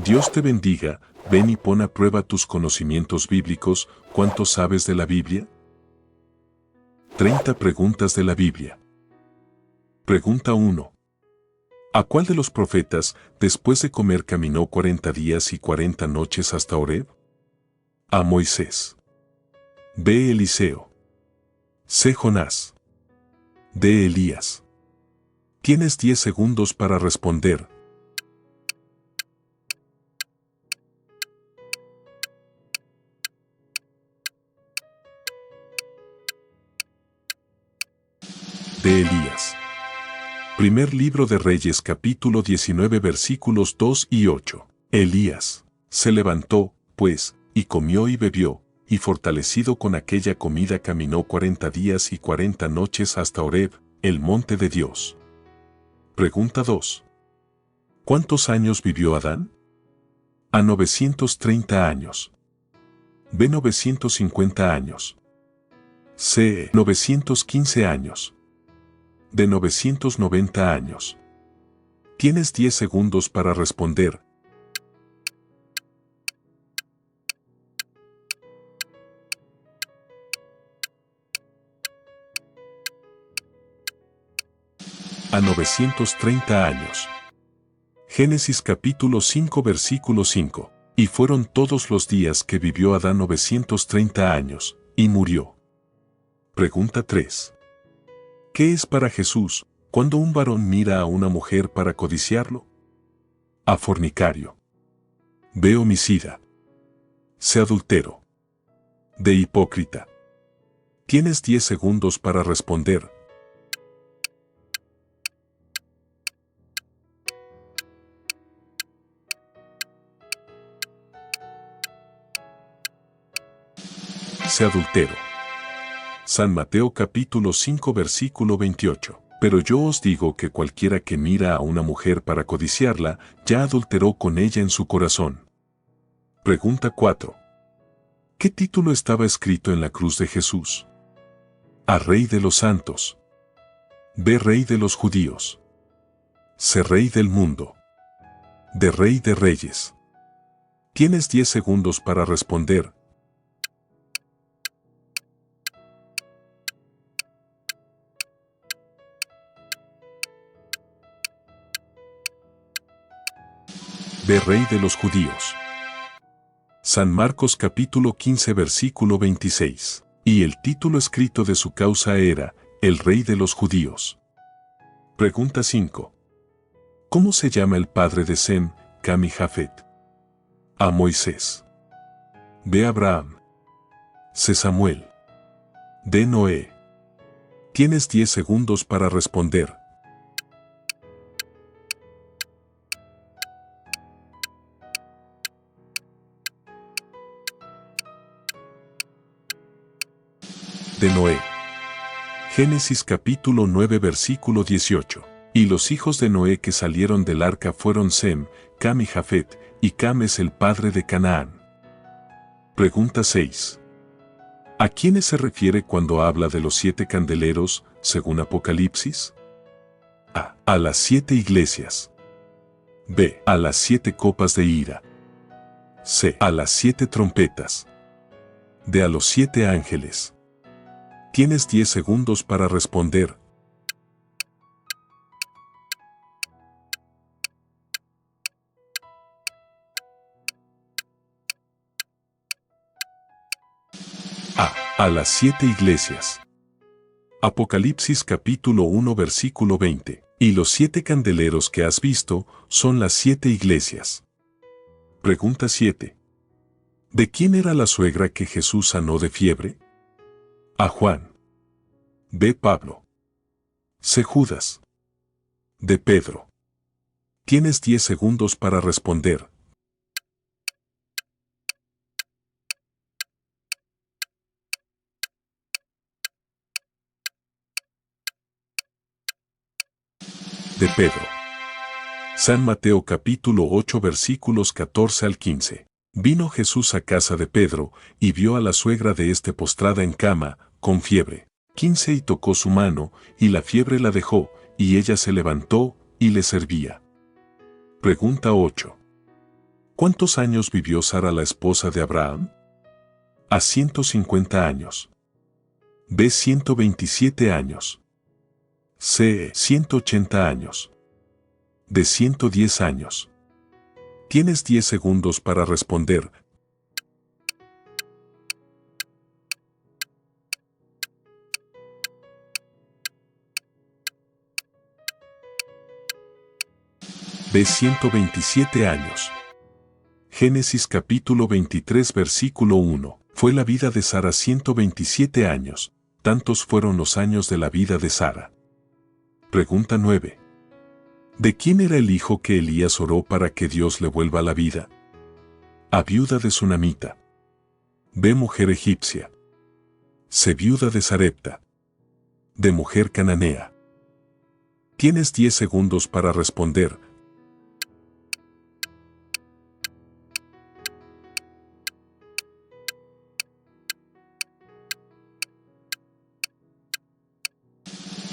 Dios te bendiga, ven y pon a prueba tus conocimientos bíblicos. ¿Cuánto sabes de la Biblia? 30 preguntas de la Biblia. Pregunta 1. ¿A cuál de los profetas, después de comer, caminó 40 días y 40 noches hasta Horeb? A Moisés. B. Eliseo. C. Jonás. D. Elías. Tienes 10 segundos para responder. De Elías. Primer libro de Reyes, capítulo 19, versículos 2 y 8. Elías se levantó, pues, y comió y bebió, y fortalecido con aquella comida caminó 40 días y 40 noches hasta Horeb, el monte de Dios. Pregunta 2. ¿Cuántos años vivió Adán? A 930 años. B. 950 años. C. 915 años. De 990 años. Tienes 10 segundos para responder. A 930 años. Génesis capítulo 5 versículo 5. Y fueron todos los días que vivió Adán 930 años, y murió. Pregunta 3. ¿Qué es para Jesús cuando un varón mira a una mujer para codiciarlo? A. Fornicario. B. Homicida. C. Adultero. D. Hipócrita. Tienes 10 segundos para responder. C. Adultero. San Mateo capítulo 5 versículo 28. Pero yo os digo que cualquiera que mira a una mujer para codiciarla, ya adulteró con ella en su corazón. Pregunta 4. ¿Qué título estaba escrito en la cruz de Jesús? A. Rey de los santos. B. Rey de los judíos. C. Rey del mundo. D. Rey de reyes. Tienes 10 segundos para responder. B. Rey de los judíos. San Marcos capítulo 15 versículo 26. Y el título escrito de su causa era, el Rey de los judíos. Pregunta 5. ¿Cómo se llama el padre de Sem, Cam y Jafet? A. Moisés. B. Abraham. C. Samuel. D. Noé. Tienes 10 segundos para responder. De Noé. Génesis capítulo 9 versículo 18. Y los hijos de Noé que salieron del arca fueron Sem, Cam y Jafet, y Cam es el padre de Canaán. Pregunta 6. ¿A quiénes se refiere cuando habla de los 7 candeleros, según Apocalipsis? A. A las 7 iglesias. B. A las 7 copas de ira. C. A las 7 trompetas. D. A los 7 ángeles. Tienes 10 segundos para responder. A las 7 iglesias. Apocalipsis capítulo 1 versículo 20. Y los 7 candeleros que has visto son las 7 iglesias. Pregunta 7. ¿De quién era la suegra que Jesús sanó de fiebre? A. Juan. B. Pablo. C. Judas. D. Pedro. Tienes 10 segundos para responder. De Pedro. San Mateo capítulo 8 versículos 14 al 15. Vino Jesús a casa de Pedro, y vio a la suegra de éste postrada en cama, con fiebre. 15 Y tocó su mano, y la fiebre la dejó, y ella se levantó, y le servía. Pregunta 8. ¿Cuántos años vivió Sara la esposa de Abraham? A 150 años. B. 127 años. C. 180 años. D. 110 años. Tienes 10 segundos para responder. B. 127 años. Génesis capítulo 23 versículo 1. Fue la vida de Sara 127 años, tantos fueron los años de la vida de Sara. Pregunta 9. ¿De quién era el hijo que Elías oró para que Dios le vuelva la vida? A. Viuda de Sunamita. B. Mujer egipcia. C. Viuda de Sarepta. D. Mujer cananea. Tienes 10 segundos para responder.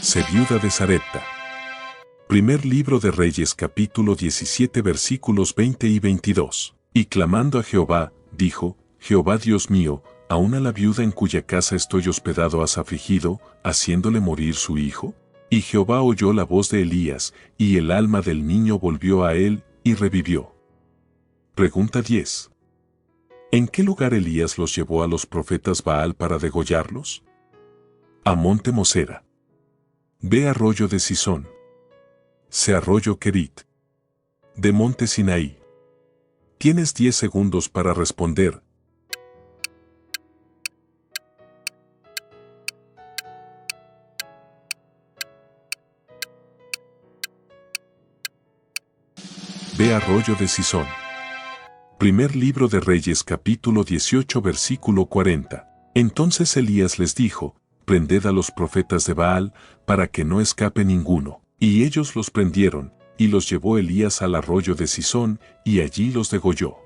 C. Viuda de Sarepta. Primer libro de Reyes capítulo 17 versículos 20 y 22. Y clamando a Jehová, dijo, Jehová Dios mío, ¿aún a la viuda en cuya casa estoy hospedado has afligido, haciéndole morir su hijo? Y Jehová oyó la voz de Elías, y el alma del niño volvió a él, y revivió. Pregunta 10. ¿En qué lugar Elías los llevó a los profetas Baal para degollarlos? A. Monte Mosera. B. Arroyo de Sison. C. Arroyo Kerit. D. Monte Sinaí. Tienes 10 segundos para responder. B. Arroyo de Sison. Primer libro de Reyes capítulo 18 versículo 40. Entonces Elías les dijo, prended a los profetas de Baal, para que no escape ninguno. Y ellos los prendieron, y los llevó Elías al arroyo de Sison, y allí los degolló.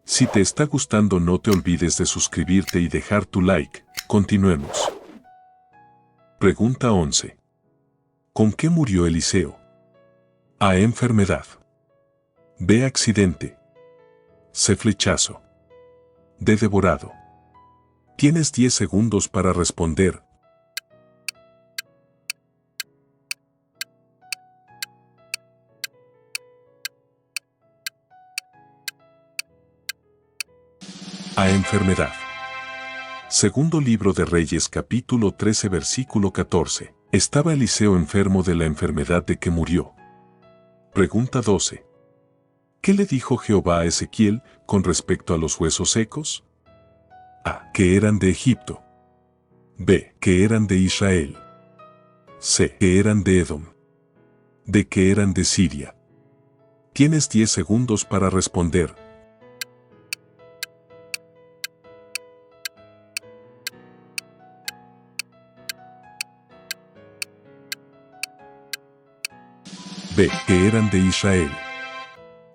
Si te está gustando no te olvides de suscribirte y dejar tu like. Continuemos. Pregunta 11. ¿Con qué murió Eliseo? A. Enfermedad. B. Accidente. C. Flechazo. D. Devorado. Tienes 10 segundos para responder. A. Enfermedad. Segundo libro de Reyes capítulo 13 versículo 14. Estaba Eliseo enfermo de la enfermedad de que murió. Pregunta 12. ¿Qué le dijo Jehová a Ezequiel con respecto a los huesos secos? A. Que eran de Egipto. B. Que eran de Israel. C. Que eran de Edom. D. Que eran de Siria. Tienes 10 segundos para responder. B. Que eran de Israel.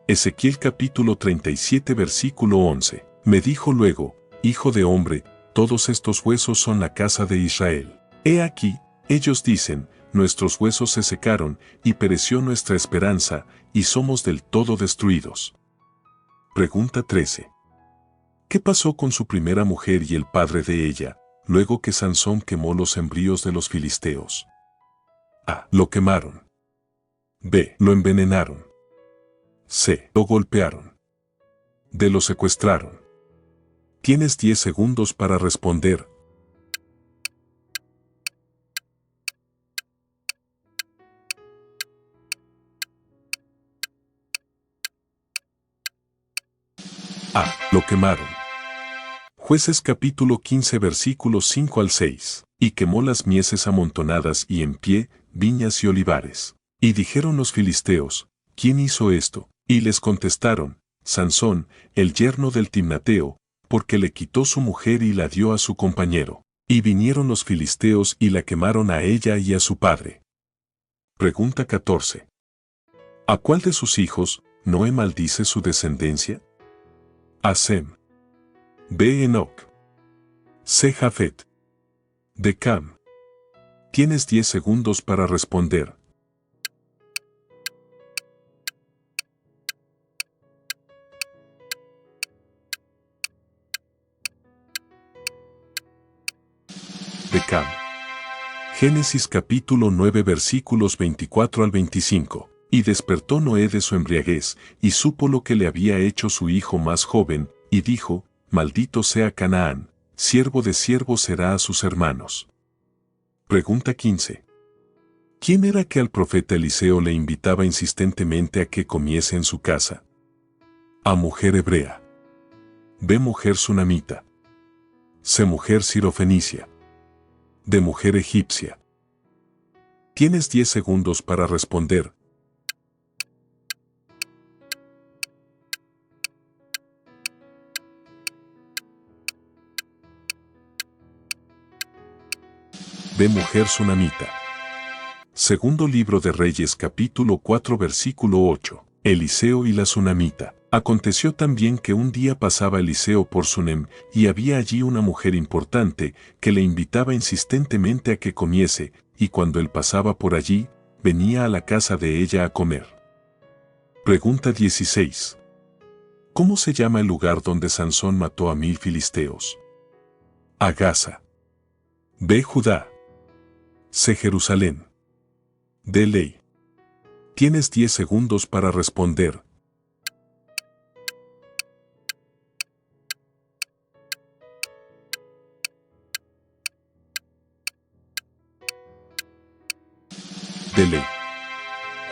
Ezequiel capítulo 37 versículo 11. Me dijo luego, Hijo de hombre, todos estos huesos son la casa de Israel. He aquí, ellos dicen, nuestros huesos se secaron, y pereció nuestra esperanza, y somos del todo destruidos. Pregunta 13. ¿Qué pasó con su primera mujer y el padre de ella, luego que Sansón quemó los embrios de los filisteos? A. Lo quemaron. B. Lo envenenaron. C. Lo golpearon. D. Lo secuestraron. Tienes 10 segundos para responder. A. Lo quemaron. Jueces capítulo 15 versículos 5 al 6. Y quemó las mieses amontonadas y en pie, viñas y olivares. Y dijeron los filisteos, ¿quién hizo esto? Y les contestaron, Sansón, el yerno del Timnateo, porque le quitó su mujer y la dio a su compañero. Y vinieron los filisteos y la quemaron a ella y a su padre. Pregunta 14. ¿A cuál de sus hijos Noé maldice su descendencia? A. Sem. B. Enoc. C. Jafet. D. Cam. Tienes 10 segundos para responder. de Cam. Génesis capítulo 9 versículos 24 al 25. Y despertó Noé de su embriaguez, y supo lo que le había hecho su hijo más joven, y dijo, maldito sea Canaán, siervo de siervo será a sus hermanos. Pregunta 15. ¿Quién era que al profeta Eliseo le invitaba insistentemente a que comiese en su casa? A mujer hebrea. B. Mujer sunamita. C. Mujer sirofenicia. D. Mujer egipcia. Tienes 10 segundos para responder. B. Mujer sunamita. Segundo libro de Reyes capítulo 4 versículo 8. Eliseo y la sunamita. Aconteció también que un día pasaba Eliseo por Sunem, y había allí una mujer importante que le invitaba insistentemente a que comiese, y cuando él pasaba por allí, venía a la casa de ella a comer. Pregunta 16. ¿Cómo se llama el lugar donde Sansón mató a 1000 filisteos? A Gaza. B. Judá. C. Jerusalén. D. Ley. Tienes 10 segundos para responder. De Ley.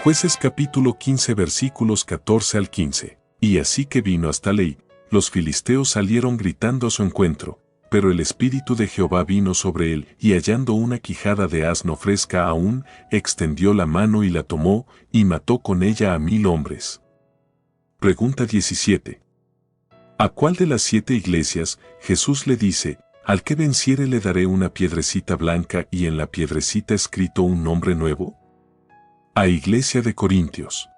Jueces capítulo 15 versículos 14 al 15. Y así que vino hasta Ley, los filisteos salieron gritando a su encuentro, pero el espíritu de Jehová vino sobre él, y hallando una quijada de asno fresca aún, extendió la mano y la tomó, y mató con ella a 1000 hombres. Pregunta 17. ¿A cuál de las 7 iglesias Jesús le dice, al que venciere le daré una piedrecita blanca y en la piedrecita escrito un nombre nuevo? A. Iglesia de Corintios.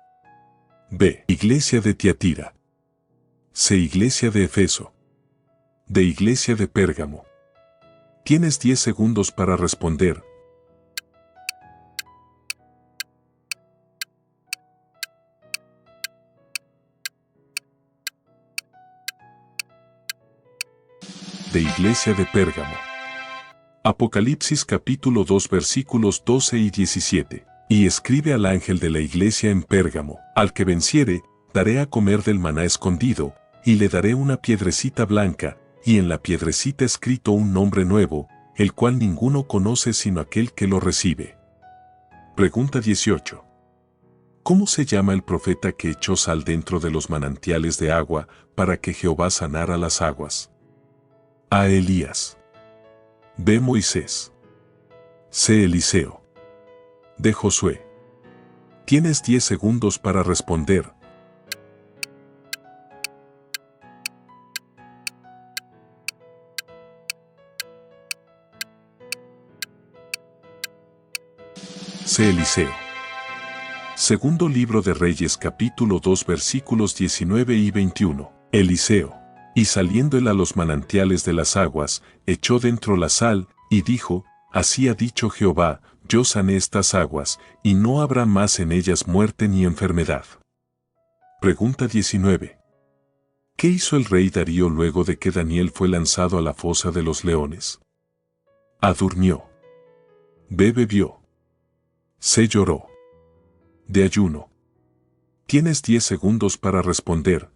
B. Iglesia de Tiatira. C. Iglesia de Efeso. D. Iglesia de Pérgamo. Tienes 10 segundos para responder. De Iglesia de Pérgamo. Apocalipsis capítulo 2 versículos 12 y 17. Y escribe al ángel de la iglesia en Pérgamo, al que venciere, daré a comer del maná escondido, y le daré una piedrecita blanca, y en la piedrecita escrito un nombre nuevo, el cual ninguno conoce sino aquel que lo recibe. Pregunta 18. ¿Cómo se llama el profeta que echó sal dentro de los manantiales de agua, para que Jehová sanara las aguas? A. Elías. B. Moisés. C. Eliseo. D. Josué. Tienes 10 segundos para responder. C. Eliseo. Segundo libro de Reyes capítulo 2 versículos 19 y 21. Eliseo. Y saliendo él a los manantiales de las aguas, echó dentro la sal, y dijo, así ha dicho Jehová, yo sané estas aguas, y no habrá más en ellas muerte ni enfermedad. Pregunta 19. ¿Qué hizo el rey Darío luego de que Daniel fue lanzado a la fosa de los leones? A. Durmió. B. Bebió. C. Lloró. D. Ayuno. Tienes 10 segundos para responder.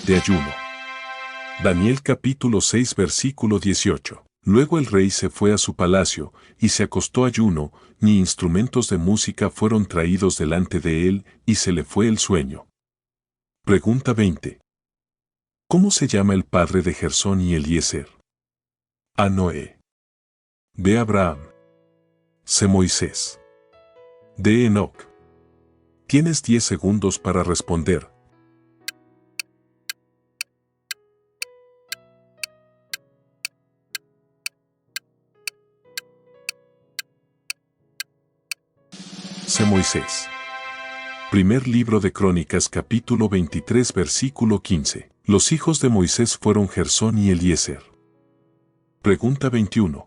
De ayuno. Daniel capítulo 6 versículo 18. Luego el rey se fue a su palacio, y se acostó ayuno, ni instrumentos de música fueron traídos delante de él, y se le fue el sueño. Pregunta 20. ¿Cómo se llama el padre de Gersón y Eliezer? A. Noé. B. Abraham. C. Moisés. D. Enoc. Tienes 10 segundos para responder. C. Moisés. Primer libro de Crónicas capítulo 23 versículo 15. Los hijos de Moisés fueron Gersón y Eliezer. Pregunta 21.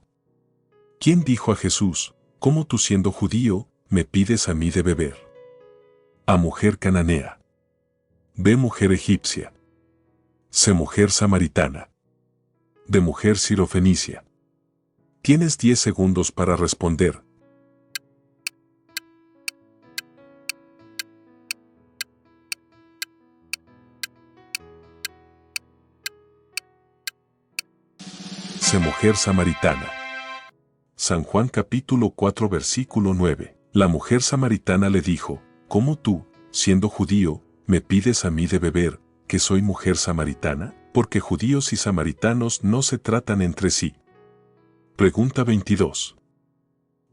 ¿Quién dijo a Jesús, cómo tú siendo judío, me pides a mí de beber? A mujer cananea. B mujer egipcia. C mujer samaritana. D mujer sirofenicia. Tienes 10 segundos para responder. C mujer samaritana. San Juan capítulo 4 versículo 9. La mujer samaritana le dijo, ¿cómo tú, siendo judío, me pides a mí de beber, que soy mujer samaritana? Porque judíos y samaritanos no se tratan entre sí. Pregunta 22.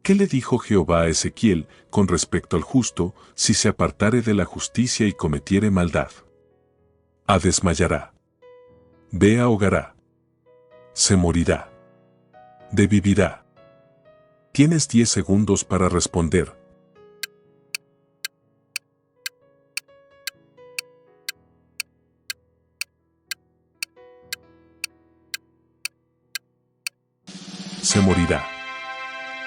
¿Qué le dijo Jehová a Ezequiel con respecto al justo, si se apartare de la justicia y cometiere maldad? A desmayará. B ahogará. Se morirá. D vivirá. Tienes 10 segundos para responder. Se morirá.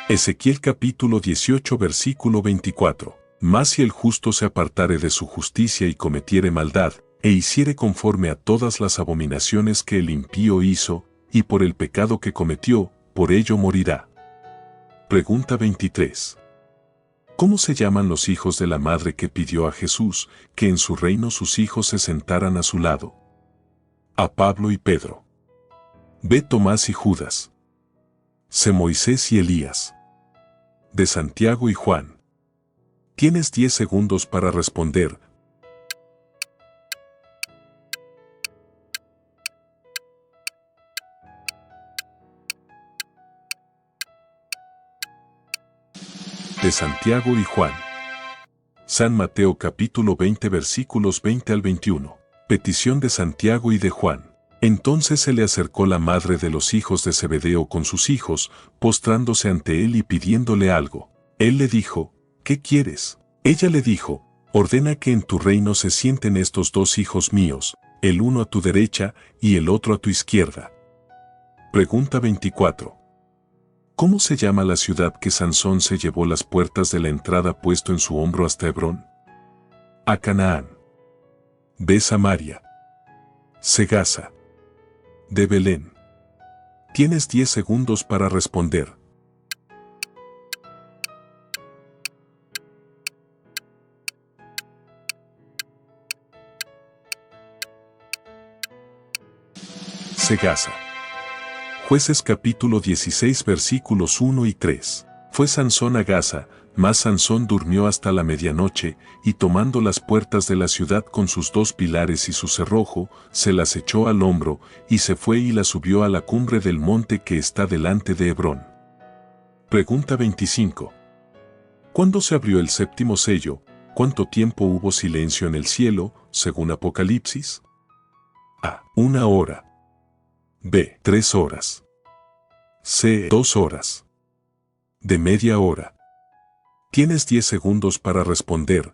Ezequiel capítulo 18 versículo 24. Mas si el justo se apartare de su justicia y cometiere maldad, e hiciere conforme a todas las abominaciones que el impío hizo, y por el pecado que cometió, por ello morirá. Pregunta 23. ¿Cómo se llaman los hijos de la madre que pidió a Jesús que en su reino sus hijos se sentaran a su lado? A Pablo y Pedro. B Tomás y Judas. C Moisés y Elías. D Santiago y Juan. Tienes 10 segundos para responder. De Santiago y Juan. San Mateo capítulo 20 versículos 20 al 21. Petición de Santiago y de Juan. Entonces se le acercó la madre de los hijos de Zebedeo con sus hijos, postrándose ante él y pidiéndole algo. Él le dijo, ¿qué quieres? Ella le dijo, ordena que en tu reino se sienten estos 2 hijos míos, el uno a tu derecha y el otro a tu izquierda. Pregunta 24. ¿Cómo se llama la ciudad que Sansón se llevó las puertas de la entrada puesto en su hombro hasta Hebrón? A Canaán. B Samaria. C Gaza. D Belén. Tienes 10 segundos para responder. C Gaza. Jueces capítulo 16 versículos 1 y 3. Fue Sansón a Gaza, mas Sansón durmió hasta la medianoche, y tomando las puertas de la ciudad con sus 2 pilares y su cerrojo, se las echó al hombro, y se fue y las subió a la cumbre del monte que está delante de Hebrón. Pregunta 25. ¿Cuándo se abrió el 7º sello? ¿Cuánto tiempo hubo silencio en el cielo, según Apocalipsis? A. 1 hora. B. 3 horas. C. 2 horas. D. media hora. Tienes 10 segundos para responder.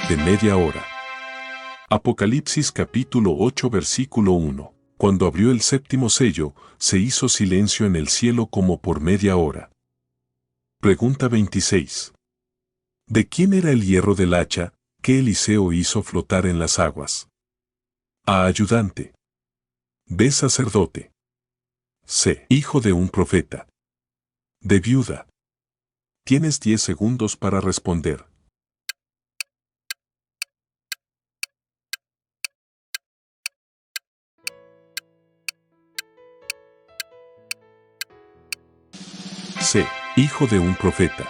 De media hora. Apocalipsis capítulo 8 versículo 1. Cuando abrió el 7º sello, se hizo silencio en el cielo como por media hora. Pregunta 26. ¿De quién era el hierro del hacha que Eliseo hizo flotar en las aguas? A. Ayudante. B. Sacerdote. C. Hijo de un profeta. D. Viuda. Tienes 10 segundos para responder. C. Hijo de un profeta.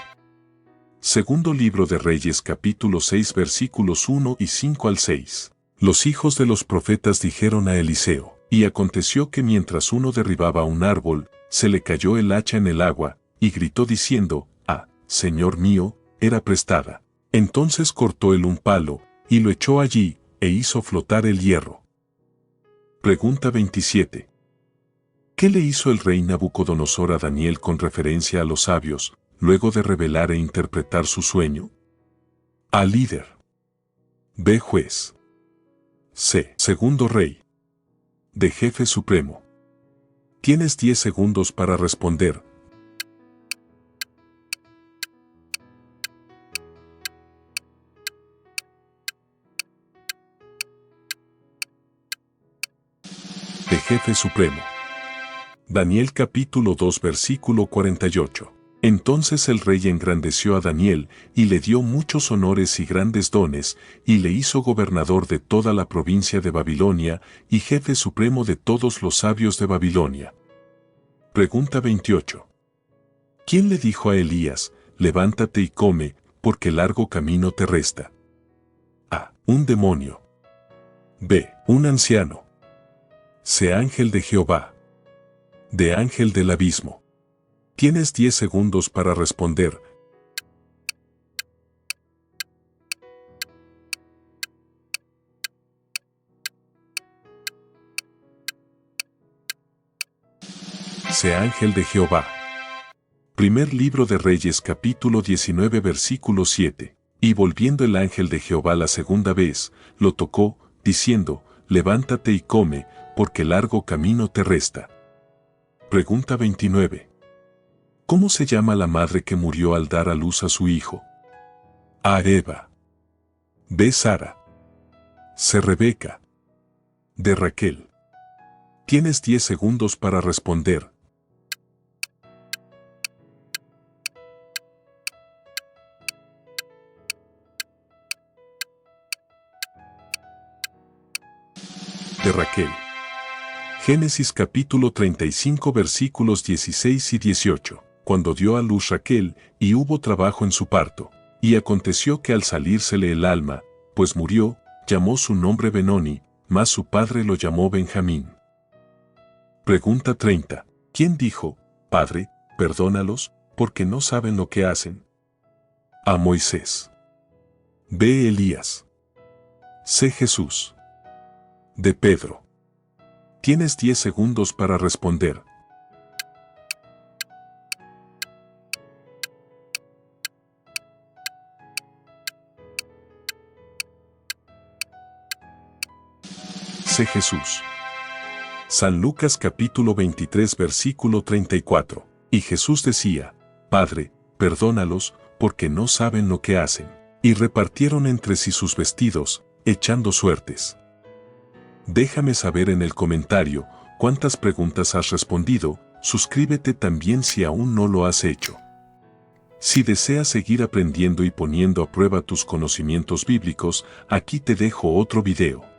Segundo libro de Reyes capítulo 6 versículos 1 y 5 al 6. Los hijos de los profetas dijeron a Eliseo, y aconteció que mientras uno derribaba un árbol, se le cayó el hacha en el agua, y gritó diciendo, «Ah, Señor mío, era prestada». Entonces cortó él un palo, y lo echó allí, e hizo flotar el hierro. Pregunta 27. ¿Qué le hizo el rey Nabucodonosor a Daniel con referencia a los sabios, luego de revelar e interpretar su sueño? A. Líder. B. Juez. C. Segundo rey. de jefe supremo. Tienes 10 segundos para responder. De jefe supremo. Daniel capítulo 2 versículo 48. Entonces el rey engrandeció a Daniel, y le dio muchos honores y grandes dones, y le hizo gobernador de toda la provincia de Babilonia, y jefe supremo de todos los sabios de Babilonia. Pregunta 28. ¿Quién le dijo a Elías, levántate y come, porque largo camino te resta? A. Un demonio. B. Un anciano. C. Ángel de Jehová. D. Ángel del abismo. Tienes 10 segundos para responder. C. Ángel de Jehová. Primer libro de Reyes capítulo 19 versículo 7. Y volviendo el ángel de Jehová la segunda vez, lo tocó, diciendo, levántate y come, porque largo camino te resta. Pregunta 29. ¿Cómo se llama la madre que murió al dar a luz a su hijo? A. Eva. B. Sara. C. Rebeca. D. Raquel. Tienes 10 segundos para responder. De Raquel. Génesis capítulo 35 versículos 16 y 18. Cuando dio a luz Raquel, y hubo trabajo en su parto, y aconteció que al salírsele el alma, pues murió, llamó su nombre Benoni, mas su padre lo llamó Benjamín. Pregunta 30. ¿Quién dijo, Padre, perdónalos, porque no saben lo que hacen? A. Moisés. B. Elías. C. Jesús. D. Pedro. Tienes 10 segundos para responder. C. Jesús. San Lucas capítulo 23 versículo 34. Y Jesús decía, Padre, perdónalos, porque no saben lo que hacen. Y repartieron entre sí sus vestidos, echando suertes. Déjame saber en el comentario cuántas preguntas has respondido. Suscríbete también si aún no lo has hecho. Si deseas seguir aprendiendo y poniendo a prueba tus conocimientos bíblicos, aquí te dejo otro video.